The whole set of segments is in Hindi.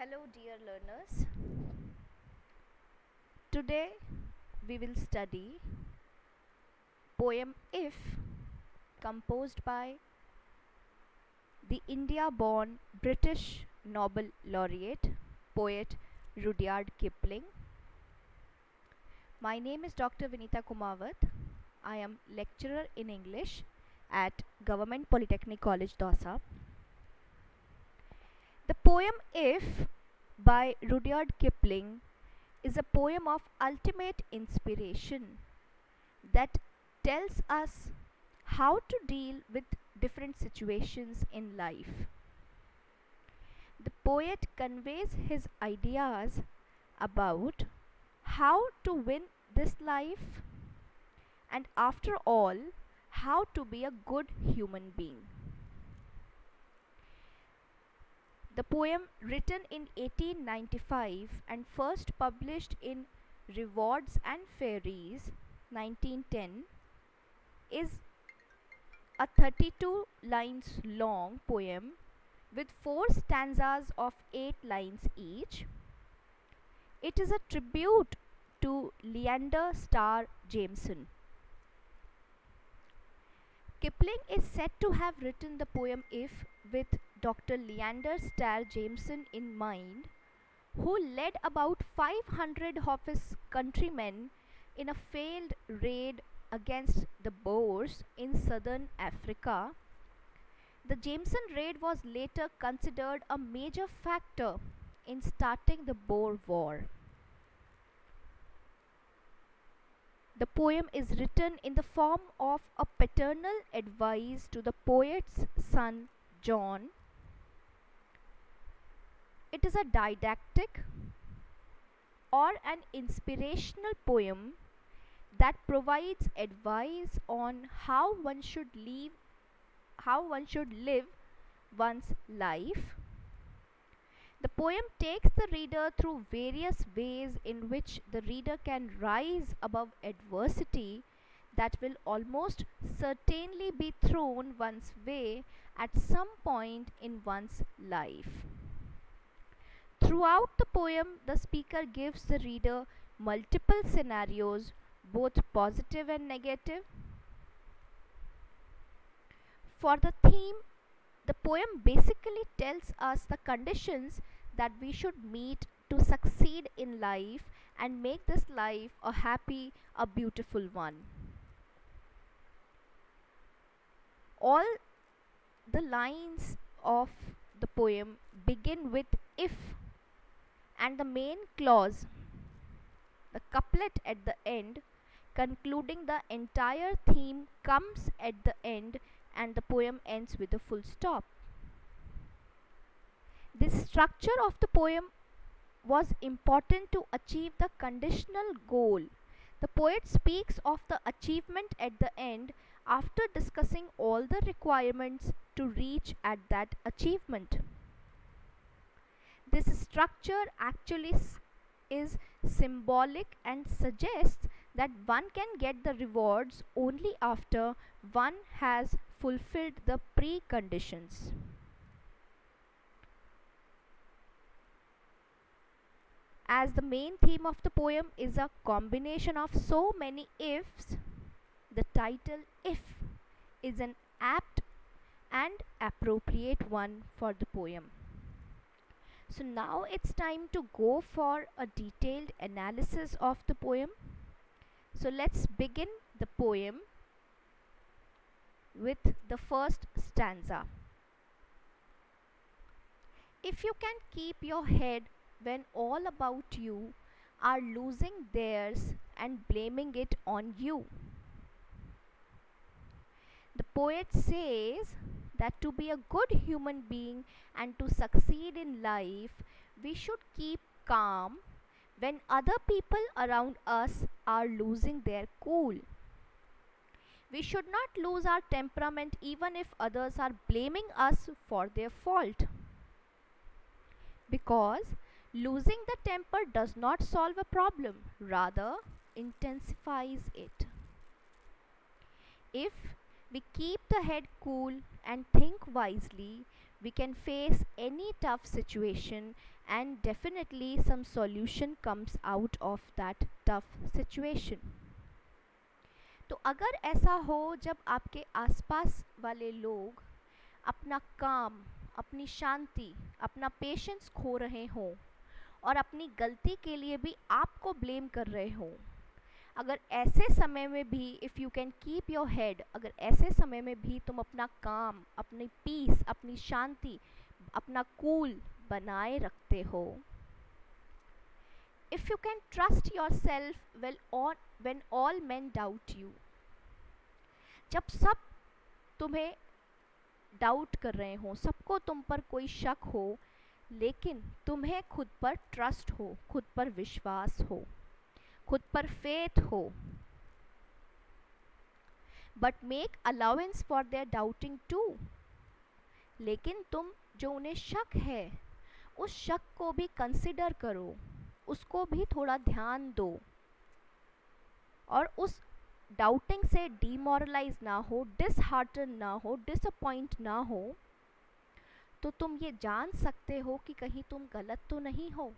Hello, dear learners. Today we will study poem If, composed by the India-born British Nobel laureate poet Rudyard Kipling. My name is Dr. Vinita Kumawat. I am lecturer in English at Government Polytechnic College, Dausa. The poem If by Rudyard Kipling is a poem of ultimate inspiration that tells us how to deal with different situations in life. The poet conveys his ideas about how to win this life and, after all, how to be a good human being. The poem, written in 1895 and first published in Rewards and Fairies 1910, is a 32 lines long poem with 4 stanzas of 8 lines each. It is a tribute to Leander Starr Jameson. Kipling is said to have written the poem If with Dr. Leander Starr Jameson in mind, who led about 500 of his countrymen in a failed raid against the Boers in southern Africa. The Jameson raid was later considered a major factor in starting the Boer War. The poem is written in the form of a paternal advice to the poet's son John. It is a didactic or an inspirational poem that provides advice on how one should live one's life. The poem takes the reader through various ways in which the reader can rise above adversity that will almost certainly be thrown one's way at some point in one's life. Throughout the poem, the speaker gives the reader multiple scenarios, both positive and negative. For the theme, the poem basically tells us the conditions that we should meet to succeed in life and make this life a happy, a beautiful one. All the lines of the poem begin with if, and the main clause, the couplet at the end, concluding the entire theme, comes at the end, and the poem ends with a full stop. This structure of the poem was important to achieve the conditional goal. The poet speaks of the achievement at the end after discussing all the requirements to reach at that achievement. This structure actually is symbolic and suggests that one can get the rewards only after one has fulfilled the preconditions. As the main theme of the poem is a combination of so many ifs, the title If is an apt and appropriate one for the poem. So now it's time to go for a detailed analysis of the poem. So let's begin the poem with the first stanza. If you can keep your head when all about you are losing theirs and blaming it on you. The poet says that to be a good human being and to succeed in life, we should keep calm when other people around us are losing their cool. We should not lose our temperament even if others are blaming us for their fault. Because losing the temper does not solve a problem, rather intensifies it. If we keep the head cool and think wisely, We can face any tough situation and definitely some solution comes out of that tough situation. तो अगर ऐसा हो जब आपके आसपास वाले लोग अपना काम, अपनी शांति, अपना पेशेंस खो रहे हों और अपनी गलती के लिए भी आपको ब्लेम कर रहे हों, अगर ऐसे समय में भी if you can keep your head, अगर ऐसे समय में भी तुम अपना काम, अपनी पीस, अपनी शांति, अपना कूल बनाए रखते हो, if you can trust your self when all men doubt you, जब सब तुम्हें डाउट कर रहे हो, सबको तुम पर कोई शक हो, लेकिन तुम्हें खुद पर ट्रस्ट हो, खुद पर विश्वास हो, खुद पर फेथ हो, but make allowance for their doubting too, लेकिन तुम जो उन्हें शक है उस शक को भी कंसिडर करो, उसको भी थोड़ा ध्यान दो, और उस डाउटिंग से डीमोरलाइज ना हो, डिसहार्टन ना हो, डिसअपॉइंट ना हो, तो तुम ये जान सकते हो कि कहीं तुम गलत तो नहीं हो.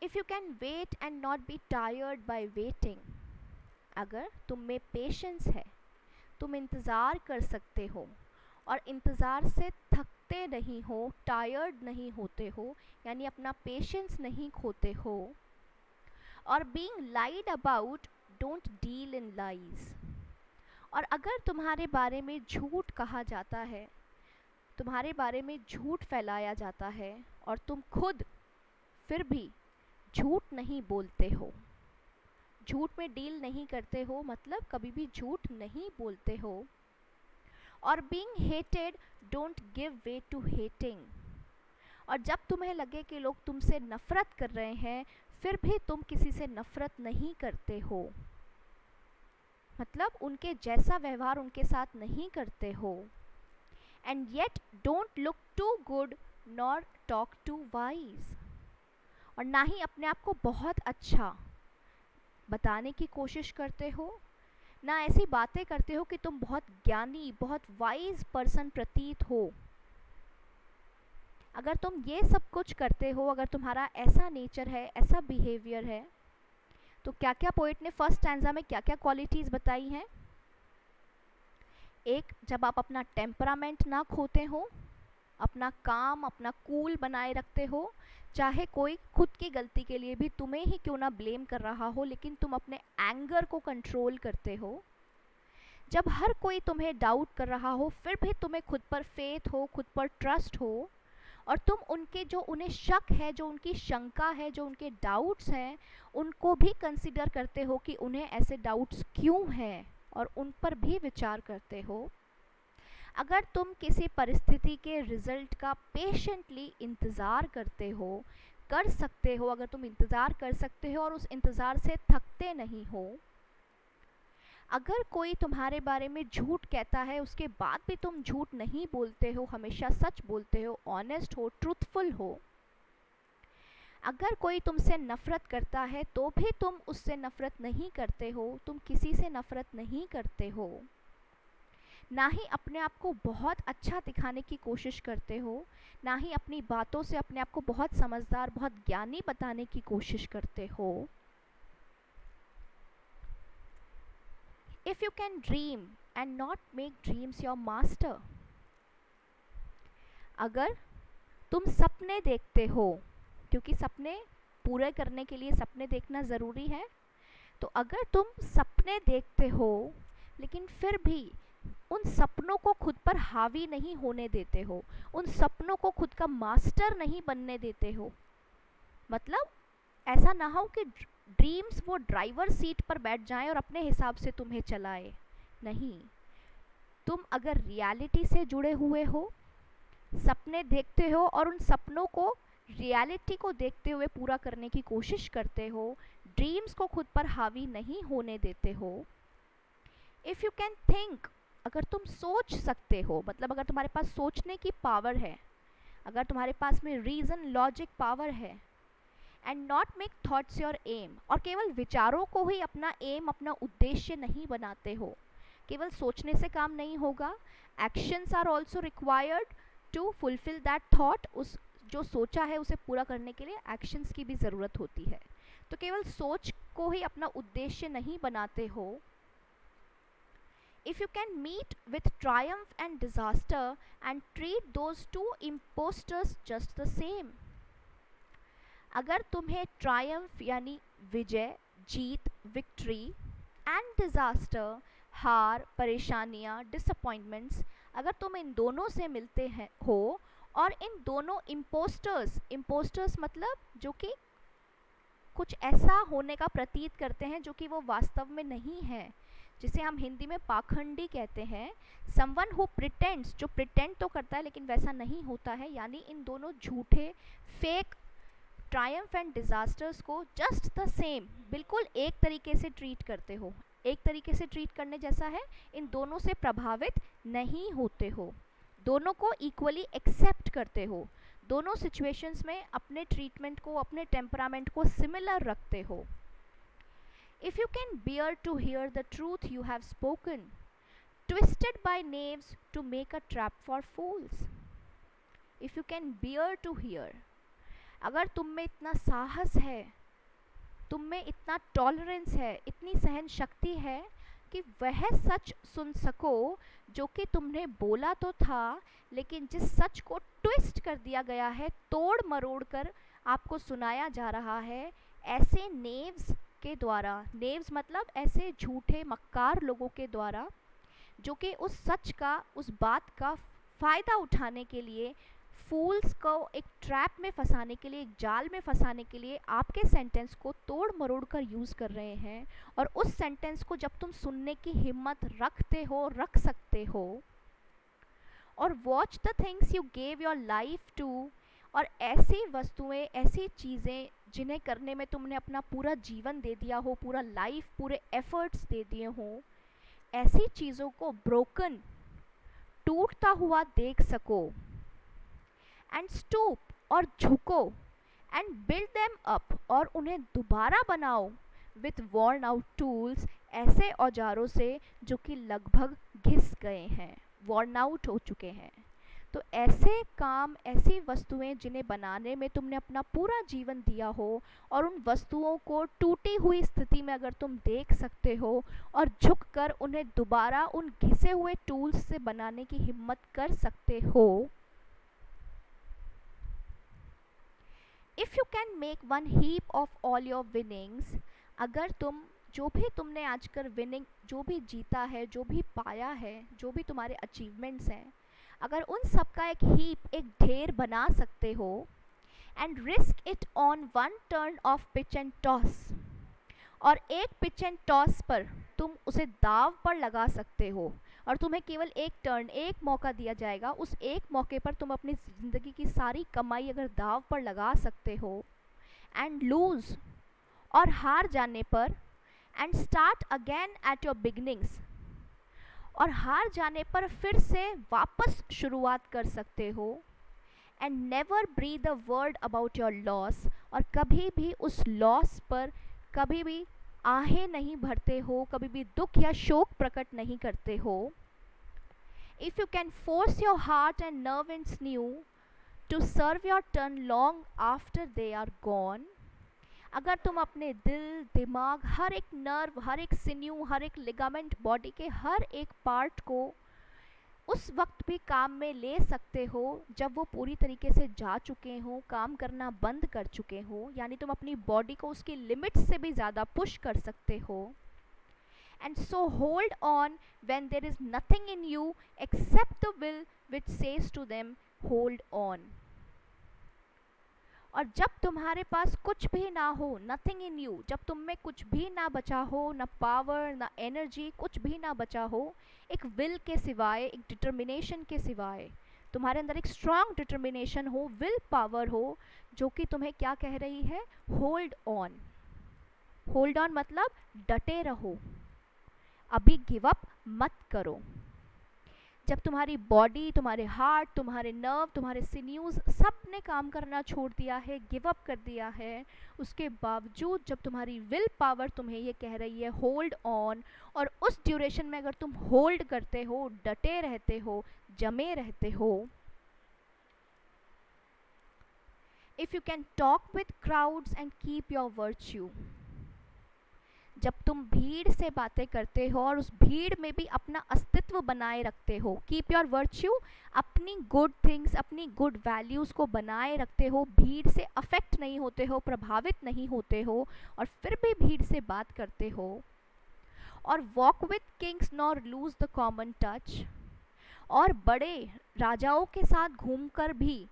If you can wait and not be tired by waiting, अगर तुम में पेशेंस है, तुम इंतज़ार कर सकते हो और इंतज़ार से थकते नहीं हो, टायर्ड नहीं होते हो, यानी अपना पेशेंस नहीं खोते हो, और being lied about, don't deal in lies, और अगर तुम्हारे बारे में झूठ कहा जाता है, तुम्हारे बारे में झूठ फैलाया जाता है और तुम खुद फिर भी झूठ नहीं बोलते हो, झूठ में डील नहीं करते हो, मतलब कभी भी झूठ नहीं बोलते हो, और being hated, don't give way to hating, और जब तुम्हें लगे कि लोग तुमसे नफ़रत कर रहे हैं फिर भी तुम किसी से नफ़रत नहीं करते हो, मतलब उनके जैसा व्यवहार उनके साथ नहीं करते हो. And yet don't look too good nor talk too wise, और ना ही अपने आप को बहुत अच्छा बताने की कोशिश करते हो, ना ऐसी बातें करते हो कि तुम बहुत ज्ञानी, बहुत वाइज पर्सन प्रतीत हो. अगर तुम ये सब कुछ करते हो, अगर तुम्हारा ऐसा नेचर है, ऐसा बिहेवियर है, तो क्या क्या पोइट ने फर्स्ट स्टैंजा में क्या क्या क्वालिटीज़ बताई हैं. एक, जब आप अपना टेम्परामेंट ना खोते हो, अपना काम, अपना कूल बनाए रखते हो, चाहे कोई खुद की गलती के लिए भी तुम्हें ही क्यों ना ब्लेम कर रहा हो, लेकिन तुम अपने एंगर को कंट्रोल करते हो. जब हर कोई तुम्हें डाउट कर रहा हो फिर भी तुम्हें खुद पर फेथ हो, खुद पर ट्रस्ट हो, और तुम उनके जो उन्हें शक है, जो उनकी शंका है, जो उनके डाउट्स हैं, उनको भी कंसिडर करते हो कि उन्हें ऐसे डाउट्स क्यों हैं, और उन पर भी विचार करते हो. अगर तुम किसी परिस्थिति के रिजल्ट का पेशेंटली इंतज़ार करते हो, कर सकते हो, अगर तुम इंतज़ार कर सकते हो और उस इंतज़ार से थकते नहीं हो, अगर कोई तुम्हारे बारे में झूठ कहता है उसके बाद भी तुम झूठ नहीं बोलते हो, हमेशा सच बोलते हो, ऑनेस्ट हो, ट्रूथफुल हो, अगर कोई तुमसे नफ़रत करता है तो भी तुम उससे नफ़रत नहीं करते हो, तुम किसी से नफ़रत नहीं करते हो, ना ही अपने आप को बहुत अच्छा दिखाने की कोशिश करते हो, ना ही अपनी बातों से अपने आप को बहुत समझदार, बहुत ज्ञानी बताने की कोशिश करते हो. If you can dream and not make dreams your master, अगर तुम सपने देखते हो, क्योंकि सपने पूरे करने के लिए सपने देखना ज़रूरी है, तो अगर तुम सपने देखते हो लेकिन फिर भी उन सपनों को खुद पर हावी नहीं होने देते हो, उन सपनों को खुद का मास्टर नहीं बनने देते हो, मतलब ऐसा ना हो कि ड्रीम्स वो ड्राइवर सीट पर बैठ जाएं और अपने हिसाब से तुम्हें चलाए. नहीं, तुम अगर रियलिटी से जुड़े हुए हो, सपने देखते हो और उन सपनों को रियलिटी को देखते हुए पूरा करने की कोशिश करते हो, ड्रीम्स को खुद पर हावी नहीं होने देते हो. इफ़ यू कैन थिंक, अगर तुम सोच सकते हो, मतलब अगर तुम्हारे पास सोचने की पावर है, अगर तुम्हारे पास में रीज़न, लॉजिक पावर है, and not make thoughts your aim, और केवल विचारों को ही अपना एम, अपना उद्देश्य नहीं बनाते हो, केवल सोचने से काम नहीं होगा, actions are also required to fulfil that thought. उस जो सोचा है उसे पूरा करने के लिए एक्शंस की भी ज़रूरत होती है। तो केवल सोच को ही अपना उद्देश्य नहीं बनाते हो। If you can meet with triumph and disaster and treat those two imposters just the same, अगर तुम्हें ट्रायम्फ यानी विजय, जीत, विक्ट्री, एंड डिजास्टर, हार, परेशानियाँ, डिसअपॉइंटमेंट्स, अगर तुम इन दोनों से मिलते हैं हो और इन दोनों इम्पोस्टर्स मतलब जो कि कुछ ऐसा होने का प्रतीत करते हैं जो कि वो वास्तव में नहीं है, जिसे हम हिंदी में पाखंडी कहते हैं। समवन हु प्रिटेंड्स, जो प्रिटेंड तो करता है लेकिन वैसा नहीं होता है, यानी इन दोनों झूठे फेक ट्रायम्फ एंड डिजास्टर्स को जस्ट द सेम, बिल्कुल एक तरीके से ट्रीट करते हो। एक तरीके से ट्रीट करने जैसा है, इन दोनों से प्रभावित नहीं होते हो, दोनों को इक्वली एक्सेप्ट करते हो, दोनों सिचुएशंस में अपने ट्रीटमेंट को, अपने टेम्परामेंट को सिमिलर रखते हो। If you can bear to hear the truth you have spoken, twisted by knaves to make a trap for fools. If you can bear to hear, अगर तुम में इतना साहस है, तुम में इतना टॉलरेंस है, इतनी सहन शक्ति है कि वह सच सुन सको जो कि तुमने बोला तो था, लेकिन जिस सच को ट्विस्ट कर दिया गया है, तोड़ मरोड़ कर आपको सुनाया जा रहा है, ऐसे नेव्स के द्वारा, नेव्स मतलब ऐसे झूठे मक्कार लोगों के द्वारा, जो कि उस सच का, उस बात का फ़ायदा उठाने के लिए, फूल्स को एक ट्रैप में फंसाने के लिए, एक जाल में फंसाने के लिए आपके सेंटेंस को तोड़ मरोड़ कर यूज़ कर रहे हैं। और उस सेंटेंस को जब तुम सुनने की हिम्मत रखते हो, रख सकते हो, और watch the things you gave your life to, और ऐसी वस्तुएं, ऐसी चीज़ें जिन्हें करने में तुमने अपना पूरा जीवन दे दिया हो, पूरा लाइफ, पूरे एफर्ट्स दे दिए हो, ऐसी चीज़ों को ब्रोकन, टूटता हुआ देख सको, एंड स्टूप, और झुको, एंड बिल्ड देम अप, और उन्हें दोबारा बनाओ, विथ वॉर्न आउट टूल्स, ऐसे औजारों से जो कि लगभग घिस गए हैं, वॉर्न आउट हो चुके हैं। तो ऐसे काम, ऐसी वस्तुएं जिन्हें बनाने में तुमने अपना पूरा जीवन दिया हो, और उन वस्तुओं को टूटी हुई स्थिति में अगर तुम देख सकते हो और झुककर उन्हें दोबारा उन घिसे हुए टूल्स से बनाने की हिम्मत कर सकते हो, if you can make one heap of all your winnings, अगर तुम जो भी तुमने आजकल विनिंग, जो भी जीता है, जो भी पाया है, जो भी तुम्हारे अचीवमेंट्स हैं, अगर उन सब का एक हीप, एक ढेर बना सकते हो, and risk it on one turn off pitch and toss, और एक पिच एंड टॉस पर तुम उसे दाव पर लगा सकते हो, और तुम्हें केवल एक टर्न, एक मौका दिया जाएगा, उस एक मौके पर तुम अपनी ज़िंदगी की सारी कमाई अगर दाव पर लगा सकते हो, एंड लूज़, और हार जाने पर, and start again at your beginnings, और हार जाने पर फिर से वापस शुरुआत कर सकते हो, and never breathe a word about your loss, और कभी भी उस लॉस पर कभी भी आहें नहीं भरते हो, कभी भी दुख या शोक प्रकट नहीं करते हो। If you can force your heart and nerve and sinew to serve your turn long after they are gone, अगर तुम अपने दिल, दिमाग, हर एक नर्व, हर एक सिन्यू, हर एक लिगामेंट, बॉडी के हर एक पार्ट को उस वक्त भी काम में ले सकते हो जब वो पूरी तरीके से जा चुके हों, काम करना बंद कर चुके हों, यानी तुम अपनी बॉडी को उसकी लिमिट से भी ज़्यादा पुश कर सकते हो। And so hold on when there is nothing in you except the will which says to them hold on, और जब तुम्हारे पास कुछ भी ना हो, नथिंग इन यू, जब तुम में कुछ भी ना बचा हो, ना पावर, ना एनर्जी, कुछ भी ना बचा हो, एक विल के सिवाय, एक डिटर्मिनेशन के सिवाय, तुम्हारे अंदर एक स्ट्रांग डिटर्मिनेशन हो, विल पावर हो, जो कि तुम्हें क्या कह रही है, होल्ड ऑन। होल्ड ऑन मतलब डटे रहो, अभी गिव अप मत करो। जब तुम्हारी बॉडी, तुम्हारे हार्ट, तुम्हारे नर्व, तुम्हारे सिन्यूज सब ने काम करना छोड़ दिया है, गिव अप कर दिया है, उसके बावजूद जब तुम्हारी विल पावर तुम्हें ये कह रही है होल्ड ऑन, और उस ड्यूरेशन में अगर तुम होल्ड करते हो, डटे रहते हो, जमे रहते हो, if you can talk with crowds and keep your virtue, जब तुम भीड़ से बातें करते हो और उस भीड़ में भी अपना अस्तित्व बनाए रखते हो, कीप योर वर्च्यू, अपनी गुड थिंग्स, अपनी गुड वैल्यूज़ को बनाए रखते हो, भीड़ से अफेक्ट नहीं होते हो, प्रभावित नहीं होते हो, और फिर भी भीड़ से बात करते हो, और walk with Kings nor lose the common touch, और बड़े राजाओं के साथ घूमकर भी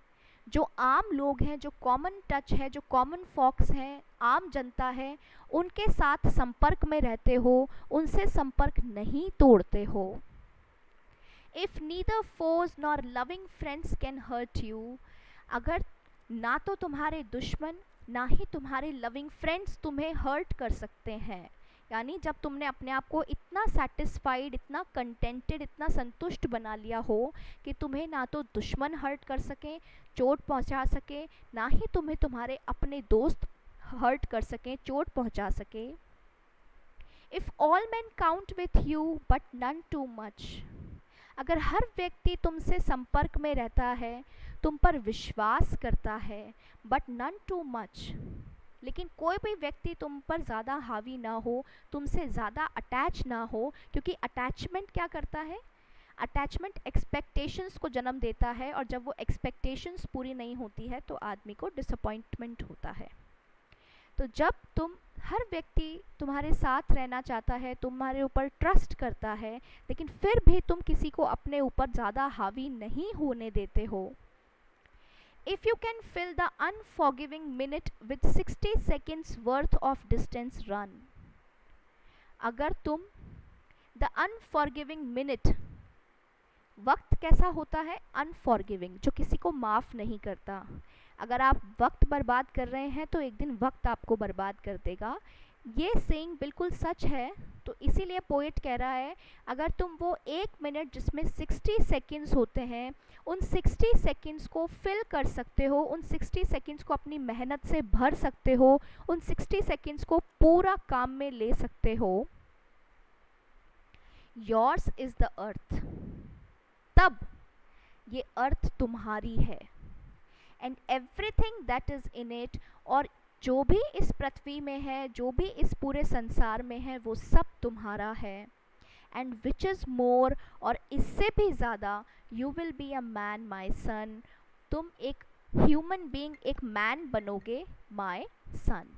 जो आम लोग हैं, जो कॉमन टच है, जो कॉमन फॉक्स हैं, आम जनता है, उनके साथ संपर्क में रहते हो, उनसे संपर्क नहीं तोड़ते हो। If neither foes nor loving friends can hurt you, अगर ना तो तुम्हारे दुश्मन ना ही तुम्हारे लविंग फ्रेंड्स तुम्हें हर्ट कर सकते हैं, यानी जब तुमने अपने आप को इतना सेटिस्फाइड, इतना कंटेंटेड, इतना संतुष्ट बना लिया हो कि तुम्हें ना तो दुश्मन हर्ट कर सकें, चोट पहुंचा सके, ना ही तुम्हें तुम्हारे अपने दोस्त हर्ट कर सकें, चोट पहुंचा सके। If all man count with you but none too much, अगर हर व्यक्ति तुमसे संपर्क में रहता है, तुम पर विश्वास करता है, बट नन टू मच, लेकिन कोई भी व्यक्ति तुम पर ज़्यादा हावी ना हो, तुमसे ज़्यादा अटैच ना हो, क्योंकि अटैचमेंट क्या करता है, अटैचमेंट एक्सपेक्टेशंस को जन्म देता है, और जब वो एक्सपेक्टेशंस पूरी नहीं होती है तो आदमी को डिसअपॉइंटमेंट होता है। तो जब तुम, हर व्यक्ति तुम्हारे साथ रहना चाहता है, तुम्हारे ऊपर ट्रस्ट करता है, लेकिन फिर भी तुम किसी को अपने ऊपर ज़्यादा हावी नहीं होने देते हो। If you can fill the unforgiving minute with 60 seconds worth of distance run, अगर तुम the unforgiving minute, वक्त कैसा होता है, अनफॉरगिविंग, जो किसी को माफ़ नहीं करता, अगर आप वक्त बर्बाद कर रहे हैं तो एक दिन वक्त आपको बर्बाद कर देगा। ये सेइंग बिल्कुल सच है, तो इसीलिए पोएट कह रहा है अगर तुम वो एक मिनट जिसमें 60 सेकंड्स होते हैं, उन 60 सेकंड्स को फिल कर सकते हो, उन 60 सेकंड्स को अपनी मेहनत से भर सकते हो, उन 60 सेकंड्स को पूरा काम में ले सकते हो, योर्स इज़ द अर्थ, तब ये अर्थ तुम्हारी है, and everything that is in it, और जो भी इस पृथ्वी में है, जो भी इस पूरे संसार में है, वो सब तुम्हारा है। एंड विच इज़ मोर, और इससे भी ज़्यादा, you will be a man my son, तुम एक ह्यूमन बीइंग, एक मैन बनोगे माई सन।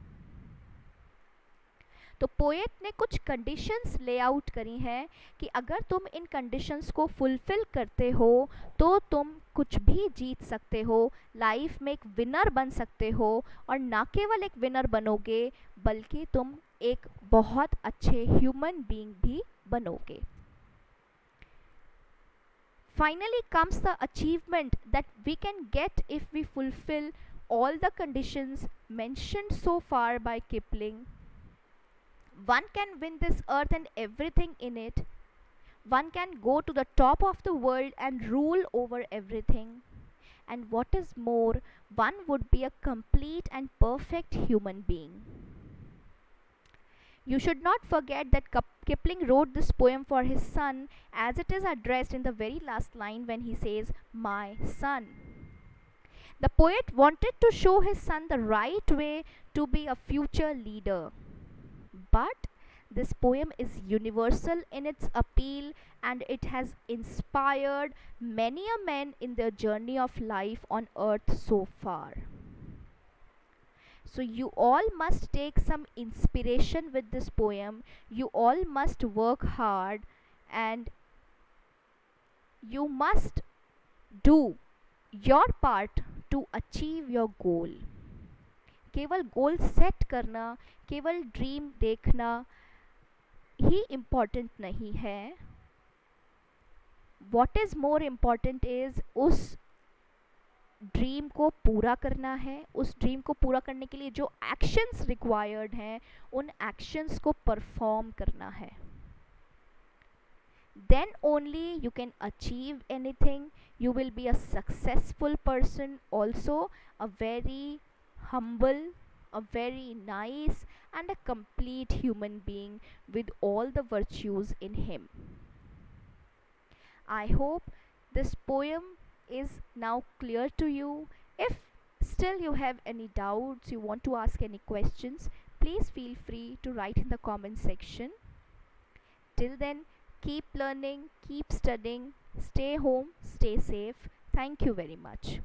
तो पोएट ने कुछ कंडीशंस ले आउट करी हैं कि अगर तुम इन कंडीशंस को फुलफ़िल करते हो तो तुम कुछ भी जीत सकते हो, लाइफ में एक विनर बन सकते हो, और ना केवल एक विनर बनोगे बल्कि तुम एक बहुत अच्छे ह्यूमन बीइंग भी बनोगे। Finally comes the achievement that we can get if we fulfill all the conditions mentioned so far by Kipling. One can win this earth and everything in it. One can go to the top of the world and rule over everything. And what is more, one would be a complete and perfect human being. You should not forget that Kipling wrote this poem for his son, as it is addressed in the very last line when he says, "My son." The poet wanted to show his son the right way to be a future leader. But this poem is universal in its appeal, and it has inspired many a man in their journey of life on earth so far. So you all must take some inspiration with this poem. You all must work hard, and you must do your part to achieve your goal. केवल गोल सेट करना, केवल ड्रीम देखना ही इम्पॉर्टेंट नहीं है। What is more important is उस ड्रीम को पूरा करना है, उस ड्रीम को पूरा करने के लिए जो एक्शंस रिक्वायर्ड हैं, उन एक्शंस को परफॉर्म करना है। then only you can achieve anything. You will be a successful person, also a very humble, a very nice, and a complete human being with all the virtues in him. I hope this poem is now clear to you. If still you have any doubts, you want to ask any questions, please feel free to write in the comment section. Till then, keep learning, keep studying, stay home, stay safe. Thank you very much.